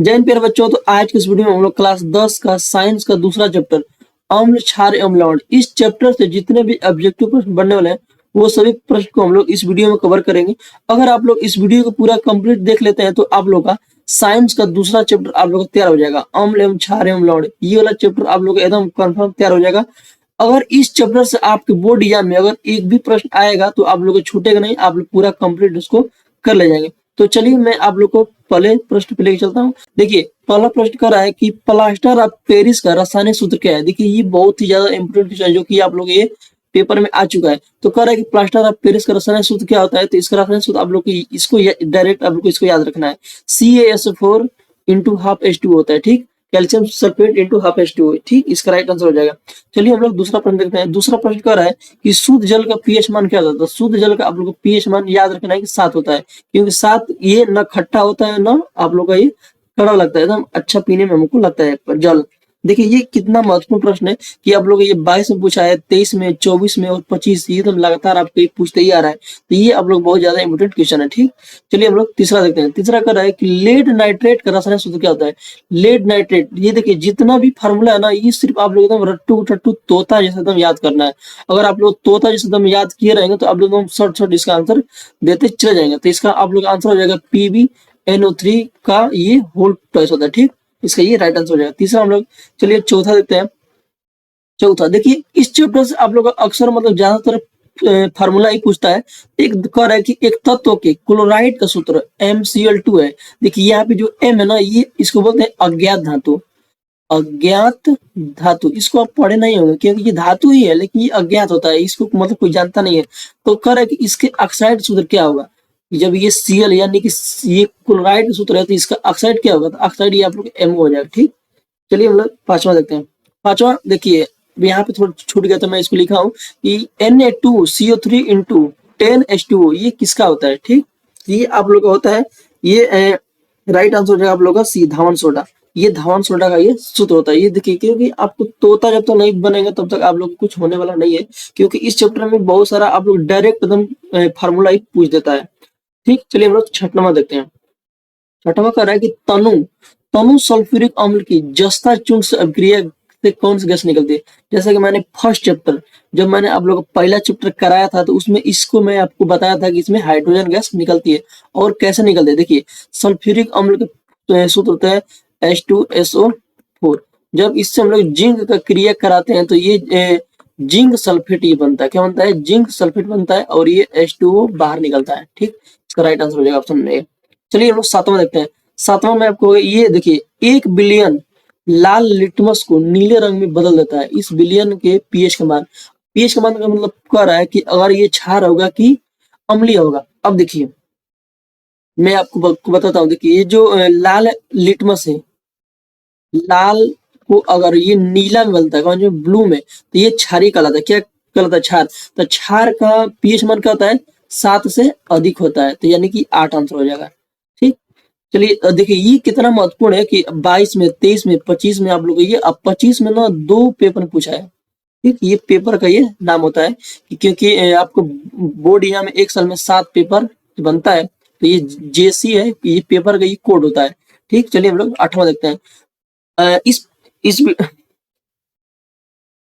जय हिंद प्यारे बच्चों। तो आज के इस वीडियो में हम लोग क्लास 10 का साइंस का दूसरा चैप्टर अम्ल क्षार एवं लवण, इस चैप्टर से जितने भी ऑब्जेक्टिव प्रश्न बनने वाले हैं वो सभी प्रश्न को हम लोग इस वीडियो में कवर करेंगे। अगर आप लोग इस वीडियो को पूरा कंप्लीट देख लेते हैं तो आप लोग का साइंस का दूसरा चैप्टर आप लोग का तैयार हो जाएगा। अम्ल एवं क्षार एवं लवण, ये वाला चैप्टर आप लोग एकदम कंफर्म तैयार हो जाएगा। अगर इस चैप्टर से आपके बोर्ड एग्जाम में अगर एक भी प्रश्न आएगा तो आप लोग को छूटेगा नहीं, आप लोग पूरा कंप्लीट उसको कर ले जाएंगे। तो चलिए मैं आप लोग को पहले प्रश्न पे लेके चलता हूँ। देखिए पहला प्रश्न कर रहा है कि प्लास्टर ऑफ पेरिस का रासायनिक सूत्र क्या है। देखिए ये बहुत ही ज्यादा इंपोर्टेंट क्वेश्चन है जो कि आप लोग ये पेपर में आ चुका है। तो कह रहा है कि प्लास्टर ऑफ पेरिस का रासायनिक सूत्र क्या होता है। तो इसका रासायनिक सूत्र आप लोग को इसको डायरेक्ट आप लोग को इसको याद रखना है। CaSO4 इंटू हाफ H2 होता है, ठीक। Calcium sulphate into half H2O, ठीक। इसका राइट आंसर हो जाएगा। चलिए हम लोग दूसरा प्रश्न देखते हैं। दूसरा प्रश्न कह रहा है कि शुद्ध जल का पीएच मान क्या होता है। शुद्ध जल का आप लोग को पीएच मान याद रखना है कि 7 होता है, क्योंकि 7 ये न खट्टा होता है न आप लोग का ये कड़ा लगता है, एकदम अच्छा पीने में हमको लगता है जल। देखिए ये कितना महत्वपूर्ण प्रश्न है कि आप लोग ये 22 में पूछा है, 23 में, 24 में और 25 ये तो लगातार आपको पूछते ही आ रहा है। तो ये आप लोग बहुत ज्यादा इंपोर्टेंट क्वेश्चन है, ठीक। चलिए हम लोग तीसरा देखते हैं। तीसरा कर रहा है कि लेड नाइट्रेट का रासायनिक सूत्र क्या होता है। लेड नाइट्रेट, ये देखिए जितना भी फार्मूला है ना ये सिर्फ आप लोग एकदम रट्टू टट्टू तोता जैसे एकदम याद करना है। अगर आप लोग तोता जैसे एकदम याद किए रहेंगे तो आप लोग एकदम शॉर्ट शॉर्ट इसका आंसर देते चले जाएंगे। तो इसका आप लोग आंसर हो जाएगा PbNO3 का ये होल ट्वाइस होता है, ठीक। इसका ये राइट आंसर हो जाएगा तीसरा हम लोग। चलिए चौथा देखते हैं। चौथा देखिए इस चैप्टर से आप लोग अक्सर मतलब ज्यादातर फार्मूला ही पूछता है। एक कह रहा है कि एक तत्व के क्लोराइड का सूत्र MCl2 है। देखिए यहाँ पे जो M है ना ये इसको बोलते हैं अज्ञात धातु। अज्ञात धातु इसको आप पढ़े नहीं होंगे क्योंकि ये धातु ही है लेकिन ये अज्ञात होता है, इसको मतलब कोई जानता नहीं है। तो कह रहा है कि इसके ऑक्साइड सूत्र क्या होगा। जब ये Cl यानी कि ये क्लोराइड का सूत्र है तो इसका ऑक्साइड क्या होगा। तो ऑक्साइड ये आप लोग MO हो जाएगा, ठीक। चलिए हम लोग पांचवा देखते हैं। पांचवा देखिए यहाँ पे थोड़ा छूट गया था, मैं इसको लिखा हूँ कि Na2CO3 इंटू 10H2O ये किसका होता है, ठीक। ये आप लोग का होता है ये राइट आंसर हो जाएगा आप लोग का C, धावन सोडा। ये धावन सोडा का ये सूत्र होता है। ये देखिए क्योंकि आपको तोता जब तक नहीं बनेगा तब तक आप लोग कुछ होने वाला नहीं है, क्योंकि इस चैप्टर में बहुत सारा आप लोग डायरेक्ट एकदम फार्मूला ही पूछ देता है, ठीक। चलिए हम लोग छठवां देखते हैं। छठवां कह रहा है कि तनु तनु सल्फ्यूरिक अम्ल की जस्ता चूर्ण से अभिक्रिया से कौन सी गैस निकलती है। जैसा कि मैंने फर्स्ट चैप्टर जब मैंने आप लोग का पहला चैप्टर कराया था तो उसमें इसको मैं आपको बताया था कि इसमें हाइड्रोजन गैस निकलती है। और कैसे निकलती है देखिए सल्फ्यूरिक अम्ल के सूत्र होता है H2SO4। जब इससे हम लोग जिंक का क्रिया कराते हैं तो ये जिंक सल्फेट ये बनता है। क्या बनता है, जिंक सल्फेट बनता है और ये H2O बाहर निकलता है, ठीक। इसका राइट आंसर हो जाएगा ऑप्शन ए। चलिए हम लोग सातवां देखते हैं। सातवां में आपको ये देखिए 1 बिलियन लाल लिटमस को नीले रंग में बदल देता है। इस बिलियन के पीएच का मान, पीएच का मान का मतलब कह रहा है कि अगर ये क्षार होगा कि अम्लीय होगा। अब देखिए मैं आपको बताता हूँ। देखिए ये जो लाल लिटमस है, लाल को अगर ये नीला में बदलता है ब्लू में तो ये क्षारीय कहलाता है। क्या कहलाता है, क्षार। तो क्षार का पीएच मान क्या होता है, 7 से अधिक होता है। तो यानी कि 8 आंसर हो जाएगा, ठीक। चलिए देखिए ये कितना महत्वपूर्ण है कि 22 में, 23 में, 25 में आप लोग ये अब 25 में ना 2 पेपर पूछा है, ठीक। ये पेपर का ये नाम होता है कि क्योंकि आपको बोर्ड एग्जाम में एक साल में 7 पेपर बनता है तो ये JC है, ये पेपर का ये कोड होता है, ठीक। चलिए हम लोग 8वां देखते हैं। इस इस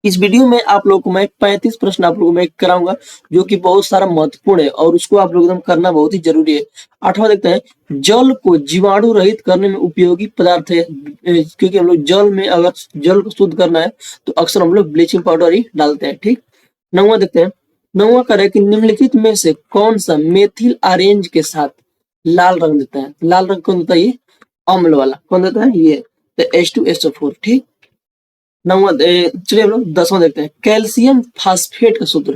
इस वीडियो में आप लोगों को मैं 35 प्रश्न आप लोगों को मैं कराऊंगा जो कि बहुत सारा महत्वपूर्ण है और उसको आप लोग एकदम करना बहुत ही जरूरी है। 8वां देखते हैं। जल को जीवाणु रहित करने में उपयोगी पदार्थ है। क्योंकि हम लोग जल में अगर जल को शुद्ध करना है तो अक्सर हम लोग ब्लीचिंग पाउडर ही डालते हैं, ठीक। 9वां देखते हैं। 9वां कह रहा है कि निम्नलिखित में से कौन सा मेथिल ऑरेंज के साथ लाल रंग देता है। लाल रंग कौन देता है, ये अम्ल वाला कौन देता है, ये तो H2SO4, ठीक। चलिए हम लोग 10वां देखते हैं। कैल्शियम फास्फेट का सूत्र,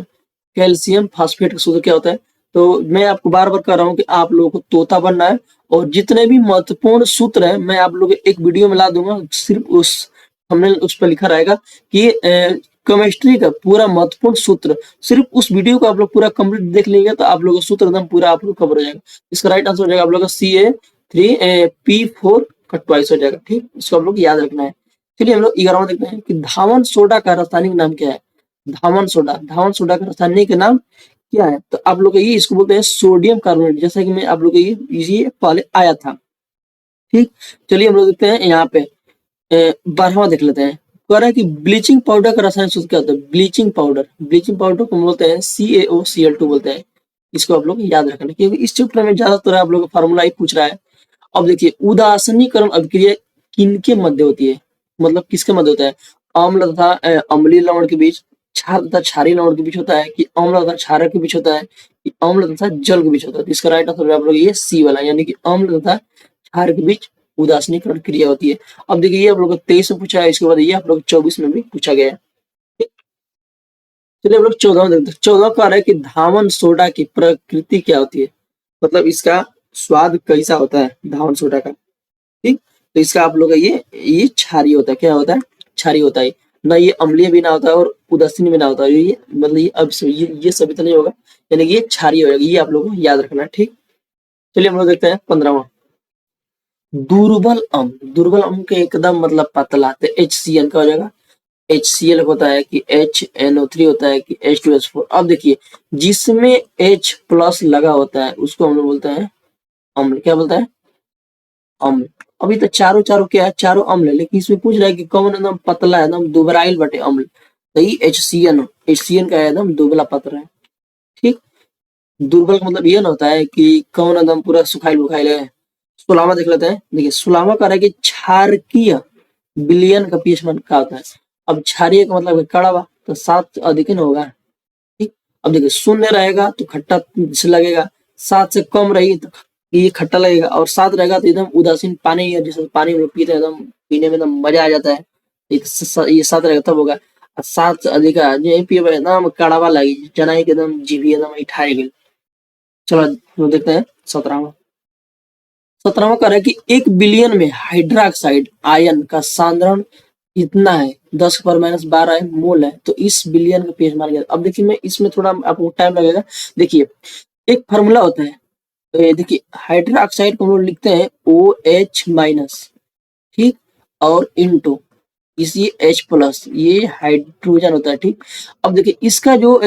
कैल्शियम फास्फेट का सूत्र क्या होता है। तो मैं आपको बार बार कह रहा हूँ कि आप लोगों को तोता बनना है और जितने भी महत्वपूर्ण सूत्र हैं मैं आप लोग एक वीडियो में ला दूंगा। सिर्फ हमने उस पर लिखा रहेगा कि केमिस्ट्री का पूरा महत्वपूर्ण सूत्र, सिर्फ उस वीडियो को आप लोग पूरा कंप्लीट देख लेंगे तो आप लोगों का सूत्र एकदम पूरा आप लोग कवर हो जाएगा। इसका राइट आंसर हो जाएगा आप लोग का Ca3P4 का ट्वाइस हो जाएगा, ठीक। इसको आप लोग याद रखना है। चलिए हम लोग 11वां देखते हैं कि धावन सोडा का रासायनिक नाम क्या है। धावन सोडा, धावन सोडा का रासायनिक नाम क्या है। तो आप लोग ये इसको बोलते हैं सोडियम कार्बोनेट। जैसा कि मैं आप लोग ये पहले आया था, ठीक, चलिए हम लोग देखते हैं यहाँ पे 12वां देख लेते हैं। कह रहा है कि ब्लीचिंग पाउडर का रासायनिक सूत्र क्या होता है। ब्लीचिंग पाउडर को हम बोलते हैं CaOCl2 बोलते हैं। इसको आप लोग याद रखना क्योंकि इस चैप्टर में ज्यादातर आप लोग फार्मूला ही पूछ रहा है। अब देखिए उदासीनीकरण अभिक्रिया किनके मध्य होती है, मतलब किसके मध्य होता है। अम्ल तथा अम्लीय लवण के बीच, क्षार तथा क्षारीय लवण के बीच होता है, कि अम्ल तथा क्षारक के बीच होता है, कि अम्ल तथा जल के बीच होता है। तो इसका राइट आंसर आप लोग ये सी वाला, यानी कि अम्ल तथा क्षार के बीच उदासीनीकरण क्रिया होती है। अब देखिए ये आप लोग 23 में पूछा है, इसके बाद ये आप लोग 24 में भी पूछा गया है। चलिए हम लोग 14 देखते हैं। 14 का है कि धावन सोडा की प्रकृति क्या होती है, मतलब इसका स्वाद कैसा होता है धावन सोडा का। ठीक, तो इसका आप लोग का ये क्षारीय होता है। क्या होता है, क्षारीय होता है। ना ये अम्लीय भी ना होता है और उदासीन भी ना होता है। ये मतलब ये अब ये सभी तो नहीं होगा, यानी कि ये क्षारीय होगा। ये आप लोगों को याद रखना है। ठीक, चलिए हम लोग देखते हैं 15वां। दुर्बल अम्ल के एकदम मतलब पतला, तो HCl का हो जाएगा। HCl होता है कि HNO3 होता है कि H2SO4। अब देखिए जिसमें H प्लस लगा होता है उसको हम लोग बोलते हैं अम्ल। क्या बोलता है, अम्ल। अभी तो चारों क्या है, चारों अम्ल है, लेकिन इसमें पूछ रहा है कि कौन एकदम पतला है, एकदम दुबराइल बटे अम्ल। तो ये HCN का एकदम दुबला पत्र है। ठीक, दुर्बल का मतलब ये ना होता है कि कौन एकदम पूरा सुखाइल बुखाइल है। 16वां देख लेते हैं। देखिए 16वां कह रहा है कि क्षारकीय विलयन का pH मान क्या होता है। अब क्षारीय का मतलब कड़वा, तो 7 से अधिक ही ना होगा। ठीक, अब देखिए शून्य रहेगा तो खट्टा से लगेगा, 7 से कम रही तो ये खट्टा लगेगा, और 7 रहेगा तो एकदम उदासीन पानी है, जैसे पानी हम लोग पीते हैं एकदम पीने में एकदम मजा आ जाता है। ये 7 रहेगा तब होगा। और 7 से अधिक यही पिए एकदम कड़वा लगी, जना ही एकदम जीभी एकदम इठाए गई। चलो हम देखते हैं 17वां। 17वां कह रहा है कि 1 बिलियन में हाइड्रोक्साइड आयन का सांद्रण कितना है, 10⁻12 मोल है। तो इस बिलियन का pH मान गया। अब देखिए मैं इसमें थोड़ा आपको टाइम लगेगा। देखिए एक फार्मूला होता है, तो ये देखिए हाइड्रोक्साइड को हम लोग लिखते हैं OH-, ठीक, और इंटू इसी H+, ये हाइड्रोजन होता है। ठीक, अब देखिए इसका जो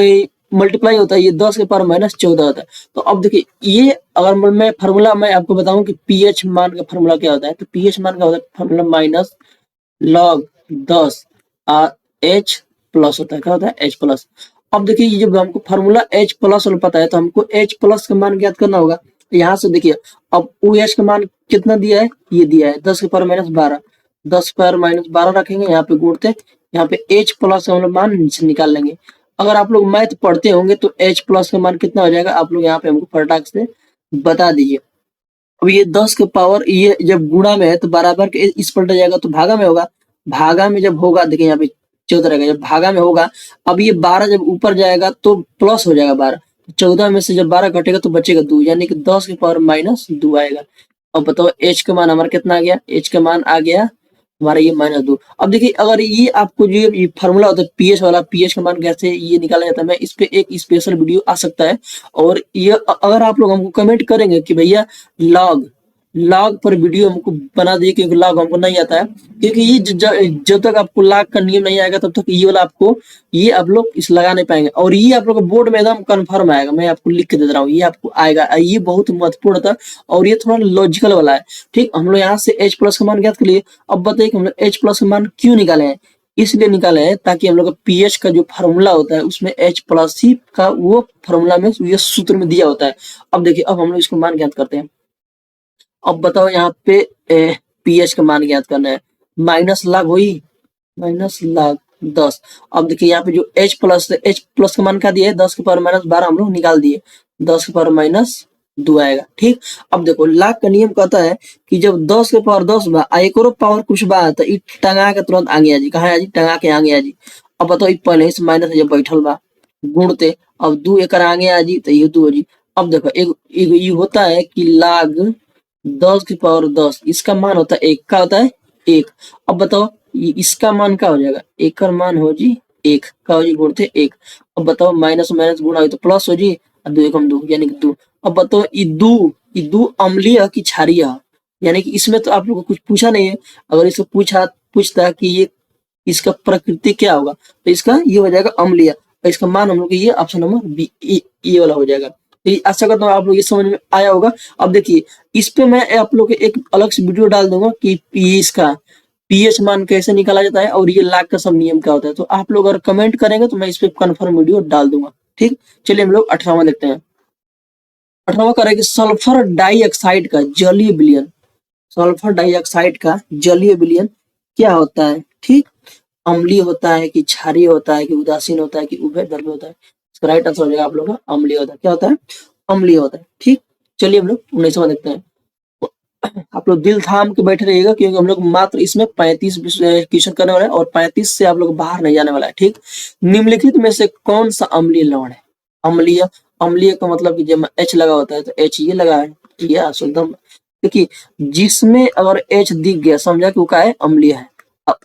मल्टीप्लाई होता है ये 10⁻14 होता है। तो अब देखिए ये अगर मैं फार्मूला मैं आपको बताऊं कि pH मान का फार्मूला क्या होता है, तो pH मान का होता है फार्मूला -log 10 H+ होता है। क्या होता है, H+। अब देखिए ये जब हमको फार्मूला H+ वाला पता है तो हमको H+ का मान ज्ञात करना होगा। यहाँ से देखिए अब OH का मान कितना दिया है, ये दिया है 10⁻12। 10⁻12 रखेंगे, यहाँ पे गुणते, यहाँ पे H+ का हम लोग मान नीचे निकाल लेंगे। अगर आप लोग मैथ पढ़ते होंगे तो H+ का मान कितना हो जाएगा, आप लोग यहाँ पे हमको फटाक से बता दीजिए। अब ये 10 के पावर ये जब गुणा में है तो बराबर के इस पलट जाएगा तो भागा में होगा। भागा में जब होगा, देखिए यहाँ पे 14 रहेगा, जब भागा में होगा। अब ये 12 जब ऊपर जाएगा तो प्लस हो जाएगा 12। 14 में से जब 12 घटेगा तो बचेगा 2, यानी कि 10 के पावर -2 आएगा। अब बताओ H का मान हमारा कितना आ गया, H का मान आ गया हमारा ये -2। अब देखिए अगर ये आपको जो ये फार्मूला होता है pH वाला, pH का मान कैसे ये निकाला जाता है, मैं इस पे एक स्पेशल वीडियो आ सकता है। और ये अगर आप लोग हमको कमेंट करेंगे कि भैया लॉग लॉग पर वीडियो हमको बना दिए, क्योंकि लॉग हमको नहीं आता है। क्योंकि ये जब तक आपको लॉग का नियम नहीं आएगा तब तक ये वाला आपको ये आप लोग इस लगा नहीं पाएंगे। और ये आप लोग बोर्ड में एकदम कंफर्म आएगा, मैं आपको लिख के दे रहा हूँ, ये आपको आएगा। ये बहुत महत्वपूर्ण था और ये थोड़ा लॉजिकल वाला है। ठीक, हम लोग यहाँ से H+ का मान ज्ञात कर लिए। अब बताइए कि हम लोग H+ का मान क्यों निकाले हैं। इसलिए निकाले हैं ताकि हम लोग का pH का जो फार्मूला होता है उसमें H+ ही का वो फार्मूला में ये सूत्र में दिया होता है। अब देखिए अब हम लोग इसको मान ज्ञात करते हैं। अब बताओ यहाँ पे pH का मान ज्ञात करना है, माइनस लॉग हुई -log 10। अब देखिए यहाँ पे जो H+ का मान क्या दिया है, 10 के पावर -12 हम लोग निकाल दिए, 10 के पावर -2 आएगा। ठीक, अब देखो लॉग का नियम कहता है कि जब 10 के पावर 10 बा एक और पावर कुछ बा तो ई टंगा के तुरंत आगे आ जी, कहाँ आ जी, टंगा के आगे आ जी। अब बताओ पहले से माइनस जब बैठल बा गुणते, अब 2 एक आगे आ जी तो ये 2 हो जी। अब देखो एक ये होता है कि log 10 की पावर 10, इसका मान होता है 1 का होता है 1। अब बताओ ये इसका मान क्या हो जाएगा, 1 का मान हो जी 1 का हो जी गुणते 1। अब बताओ माइनस माइनस गुणा हो तो प्लस हो जी, और 2 एकम 2 यानी कि 2। अब बताओ ये दो अम्लीय की क्षारीय है, यानी कि इसमें तो आप लोग को कुछ पूछा नहीं है। अगर इसको पूछता कि ये इसका प्रकृति क्या होगा तो इसका ये हो जाएगा अम्लीय, और इसका मान हम लोग ये ऑप्शन नंबर बी ये वाला हो जाएगा। तो आशा करता हूँ आप लोग ये समझ में आया होगा। अब देखिए इस पे मैं आप लोग को एक अलग से वीडियो डाल दूंगा कि इसका पीएच मान कैसे निकाला जाता है और ये लाख का सब नियम क्या होता है। तो आप लोग अगर कमेंट करेंगे तो मैं इस पे कन्फर्म वीडियो डाल दूंगा। ठीक, चलिए हम लोग 18वां देखते हैं। 18वां कह रहा है कि सल्फर डाइऑक्साइड का जलीय विलयन, सल्फर डाइऑक्साइड का जलीय विलयन क्या होता है। ठीक, अम्लीय होता है कि क्षारीय होता है कि उदासीन होता है कि उभयधर्मी होता है। इसका राइट आंसर हो जाएगा आप लोग का अम्लीय होता है। क्या होता है, अम्लीय होता है। ठीक, चलिए हम लोग 19वां देखते हैं। आप लोग दिल थाम के बैठे रहिएगा क्योंकि हम लोग मात्र इसमें 35 क्वेश्चन करने वाले हैं और 35 से आप लोग बाहर नहीं जाने वाला है। ठीक, निम्नलिखित में से कौन सा अम्लीय लवण है। अम्लीय, अम्लीय का मतलब कि जब एच लगा होता है तो एच ये लगा है, यस एकदम। देखिए जिसमें अगर एच दिख गया समझा कि वो क्या है, अम्लीय है।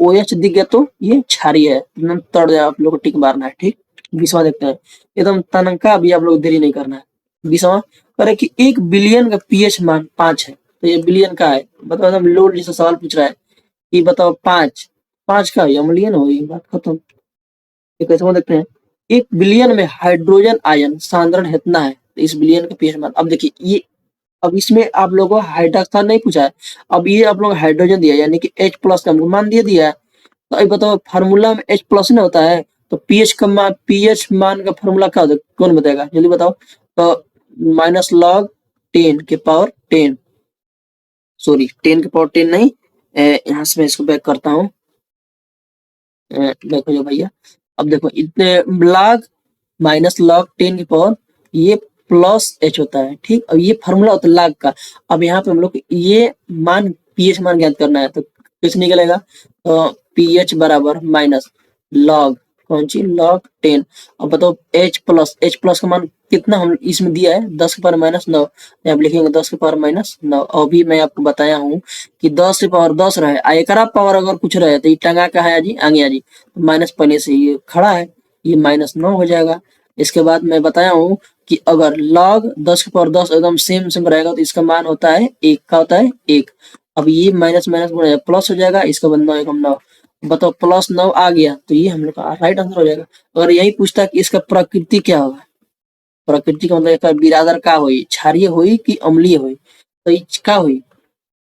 ओ एच दिख गया तो ये क्षारीय है। एकदम तड़ जाए आप लोग को टिक मारना है। ठीक, 20वां देखते हैं। एकदम तनका भी आप लोग देरी नहीं करना है। 20वां करे कि 1 बिलियन का पीएच मान 5 है। तो ये बिलियन का है, बताओ एकदम लोड जैसा सवाल पूछ रहा है कि बताओ 5, 5 का अम्लीयन हो, ये बात खत्म। ये कैसे देखते हैं। 1 बिलियन में हाइड्रोजन आयन सांद्रण कितना है, तो इस बिलियन का पीएच मान। अब देखिए ये, अब इसमें आप लोगों को हाइड्रोक्साइड नहीं पूछा है, अब ये आप लोग हाइड्रोजन दिया यानी कि H प्लस का मान दे दिया है। तो अब बताओ फार्मूला में H प्लस ना होता है तो पीएच का मान, पीएच मान का फार्मूला क्या होता है, कौन बताएगा जल्दी बताओ। तो -log 10 के पावर 10, सॉरी 10 के पावर 10 नहीं, यहाँ से मैं इसको बैक करता हूँ। देखो जो भैया, अब देखो इतने log -log 10 के पावर ये प्लस एच होता है। ठीक, अब ये फार्मूला होता है log का। अब यहाँ पे हम लोग ये मान पीएच मान ज्ञात करना है तो कैसे निकलेगा, तो पीएच बराबर माइनस लॉग कौन सी log 10। अब बताओ एच प्लस का मान कितना हम इसमें दिया है, 10 के पावर -9। आप लिखेंगे 10 के पावर -9। अभी मैं आपको बताया हूँ कि 10 के पावर 10 रहे, एक पावर अगर कुछ रहे तो ये टंगा का है जी आगे जी, तो माइनस पहले से ये खड़ा है, ये -9 हो जाएगा। इसके बाद मैं बताया हूँ कि अगर log 10 के पावर 10 एकदम सेम सेम रहेगा तो इसका मान होता है 1 का होता है 1। अब ये माइनस माइनस गुणा प्लस हो जाएगा, इसका बाद 9 एकम 9। बताओ +9 आ गया तो ये हम लोग का राइट आंसर हो जाएगा। अगर यही पूछता है कि इसका प्रकृति क्या होगा, प्रकृति का मतलब इसका बिरादर का हुई, क्षारीय हुई कि अम्लीय हुई, तो ये का हुई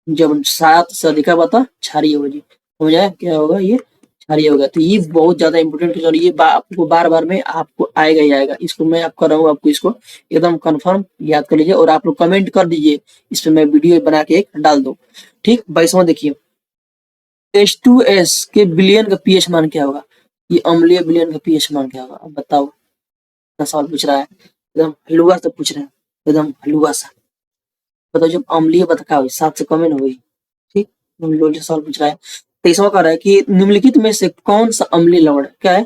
जब 7 से अधिक बता क्षारीय हो जी, हो जाए क्या होगा, ये क्षारीय होगा। तो ये बहुत ज्यादा इंपोर्टेंट क्वेश्चन, ये आपको बार बार में आपको आएगा ही आएगा। इसको मैं आप कर रहा हूँ, आपको इसको एकदम कंफर्म याद कर लीजिए और आप लोग कमेंट कर दीजिए, इस पे मैं वीडियो बना के एक डाल दूँ। ठीक, 22वां देखिए, H2S के विलयन का पीएच मान क्या होगा, ये अम्लीय विलयन का पीएच मान क्या होगा, अब बताओ। क्या सवाल पूछ रहा है, एकदम हलुआ सा पूछ रहा है, एकदम हलुआ सा। बताओ जब अम्लीय बता क्या हुई, 7 से कम ही ना हुई। ठीक, लोग सवाल पूछ रहा है। 23वां कह रहा है कि निम्नलिखित में से कौन सा अम्लीय लवण है, क्या है,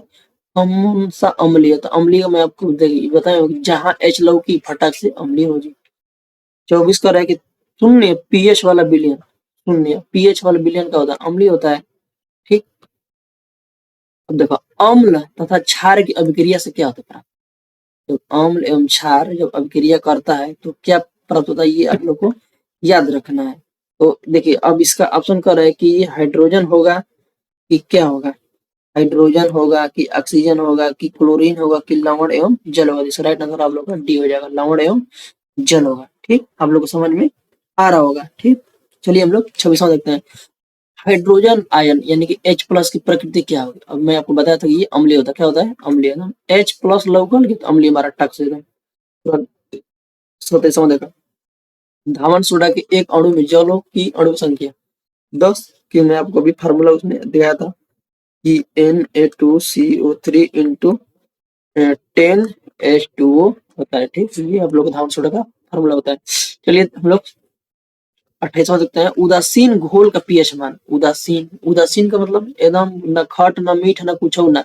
कौन सा अम्लीय। तो अम्लीय मैं आपको बताया जहां H लव की फटाक से अम्लीय हो जाए। 24 कह रहा है कि शून्य पीएच वाला विलयन, शून्य पीएच वाला विलयन का होता है, अम्लीय होता है। ठीक, अब देखो अम्ल तथा क्षार की अभिक्रिया से क्या होता है, जब अम्ल एवं क्षार जब अभिक्रिया करता है तो क्या प्राप्त होता है, ये आप लोग को याद रखना है। तो देखिए अब इसका ऑप्शन कर रहा है कि ये हाइड्रोजन होगा कि क्या होगा, हाइड्रोजन होगा कि ऑक्सीजन होगा कि क्लोरीन होगा कि लवण एवं जल होगा। इसका राइट आंसर आप लोग का डी हो जाएगा, लवण एवं जल होगा। ठीक, आप लोग को समझ में आ रहा होगा। ठीक, चलिए हम लोग 26वां देखते हैं। हाइड्रोजन आयन यानी कि H प्लस की प्रकृति क्या होगी, अब मैं आपको बताया था कि ये अम्लीय होता है। क्या होता है, अम्लीय ना। H प्लस लवकल की अम्लीय हमारा टक्स एकदम। 27वां देखा, धावन सोडा के एक अणु में जलों की अणु संख्या 10 की मैं आपको अभी फार्मूला उसने दिया था कि Na2CO3 इंटू 10H2O होता है। ठीक, ये आप लोग धावन सोडा का फार्मूला होता है। चलिए हम लोग 28वां देखते हैं। उदासीन घोल का पीएच मान, उदासीन, उदासीन का मतलब एकदम न खट न मीठ न कुछ न,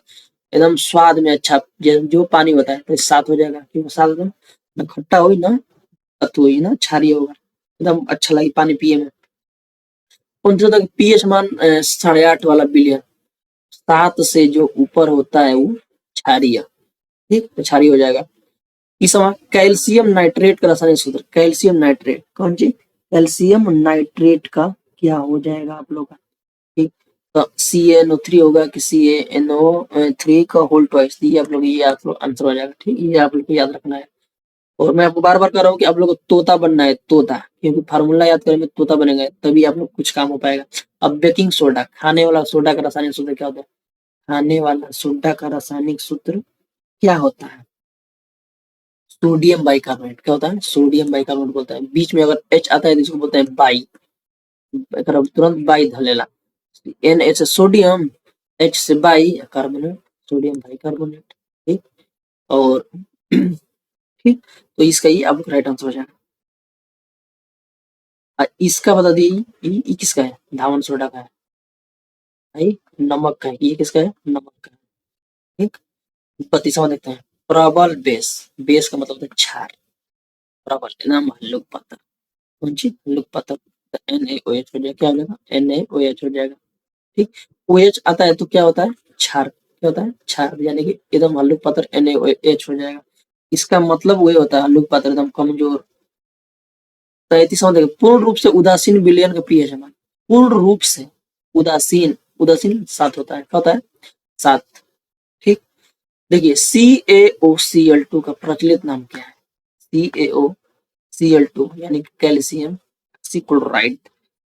एकदम स्वाद में अच्छा, जो पानी होता है तो 7 हो जाएगा क्योंकि 7 एकदम न खट्टा हो न अतु हुई ना क्षारीय होगा, एकदम अच्छा लगे पानी पिए में। 29 तक पीएच मान 8.5 वाला विलयन, 7 से जो ऊपर होता है वो क्षारीय। ठीक, तो क्षारीय हो जाएगा। इस समय कैल्शियम नाइट्रेट का रासायनिक सूत्र, कैल्शियम नाइट्रेट कौन सी, कैल्शियम नाइट्रेट का क्या हो जाएगा आप लोग का। ठीक, तो CaNO3 होगा कि CaNO3 का होल ट्वाइस, ये आप लोग, ये आप लोग आंसर हो जाएगा। ठीक, ये आप लोग को याद रखना है। और मैं आपको बार बार कह रहा हूँ कि आप लोग को तोता बनना है, तोता, क्योंकि फार्मूला याद करेंगे तोता बनेंगे तभी आप लोग कुछ काम हो पाएगा। अब बेकिंग सोडा, खाने वाला सोडा का रासायनिक सूत्र क्या होता है? खाने वाला सोडा का रासायनिक सूत्र क्या होता है? Sodium bicarbonate. क्या होता है? सोडियम बाइकार्बोनेट बोलता है। बीच में अगर एच आता है तो इसको बोलते हैं बाई, तुरंत बाई धलेला। एन एच से सोडियम, एच से बाई कार्बोनेट, सोडियम बाइकार्बोनेट। ठीक, और ठीक, तो इसका ही आपको राइट आंसर हो जाएगा। इसका बता दिए, ये किसका है? धावन सोडा का है भाई, नमक का है। ये किसका है? नमक का है। ठीक, 32वां देखते हैं। प्रबल बेस, बेस का मतलब होता है क्षार। प्रबल नाम हल्लुक पत्थर, कौन सी? हल्लुक पत्थर। NaOH हो जाएगा, क्या हो जाएगा? NaOH हो जाएगा। ठीक, OH आता है तो क्या होता है? क्षार। क्या होता है? क्षार, यानी कि एकदम हल्लुक पत्थर NaOH हो जाएगा। इसका मतलब वही होता है हल्लुक पत्थर एकदम कमजोर। 33वां देखो, पूर्ण रूप से उदासीन विलयन का पीएच है। पूर्ण रूप से उदासीन, उदासीन 7 होता है। क्या होता है? 7। ठीक, देखिए CaOCl2 का प्रचलित नाम क्या है? CaOCl2 यानी कैल्शियम ऑक्सीक्लोराइड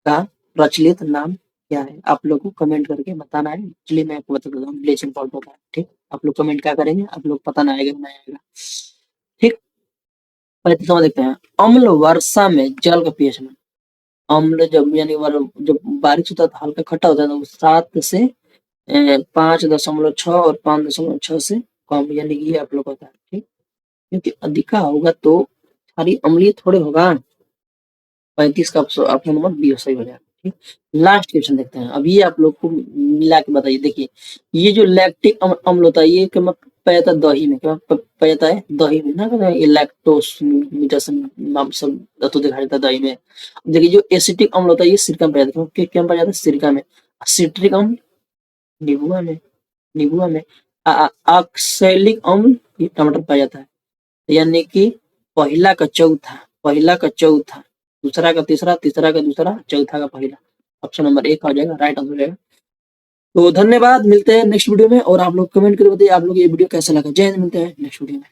का प्रचलित नाम क्या है? आप लोग को कमेंट करके बताना है। चलिए मैं आपको बता देता हूँ, ब्लीचिंग पाउडर होता है। ठीक, आप लोग कमेंट क्या करेंगे, आप लोग पता ना आएगा नहीं आएगा। ठीक, 35वां देखते हैं। अम्ल वर्षा में जल का पीएच में, अम्ल जब यानी जब बारिश होता है तो हल्का खट्टा होता है, तो 7 से 5.6 और 5.6 से कम, यानी कि ये आप लोग को होता है। ठीक, क्योंकि अधिका होगा तो सारी अम्लीय थोड़े होगा। 35 का ऑप्शन नंबर बी सही हो जाएगा। ठीक, लास्ट क्वेश्चन देखते हैं। अब ये आप लोग को मिला के बताइए। देखिए, ये जो लैक्टिक अम्ल होता है, ये क्या पाया जाता है? दही में। क्या पाया जाता है? दही में ना, कहते हैं ये लैक्टोस मीटस नाम सब तत्व दिखाई देता है दही में। देखिए, जो एसिटिक अम्ल होता है ये सिरका में पाया जाता है। क्या में पाया जाता है? सिरका में। सिट्रिक अम्ल नींबुआ में, नींबुआ में। ऑक्सैलिक अम्ल ये टमाटर पाया जाता है। यानी कि पहला का चौथा, पहला का चौथा, दूसरा का तीसरा, तीसरा का दूसरा, चौथा का पहला। ऑप्शन नंबर 1 हो जाएगा, राइट आंसर हो जाएगा। तो धन्यवाद, मिलते हैं नेक्स्ट वीडियो में। और आप लोग कमेंट करके बताइए आप लोग ये वीडियो कैसा लगा। जय हिंद, मिलते हैं नेक्स्ट वीडियो में।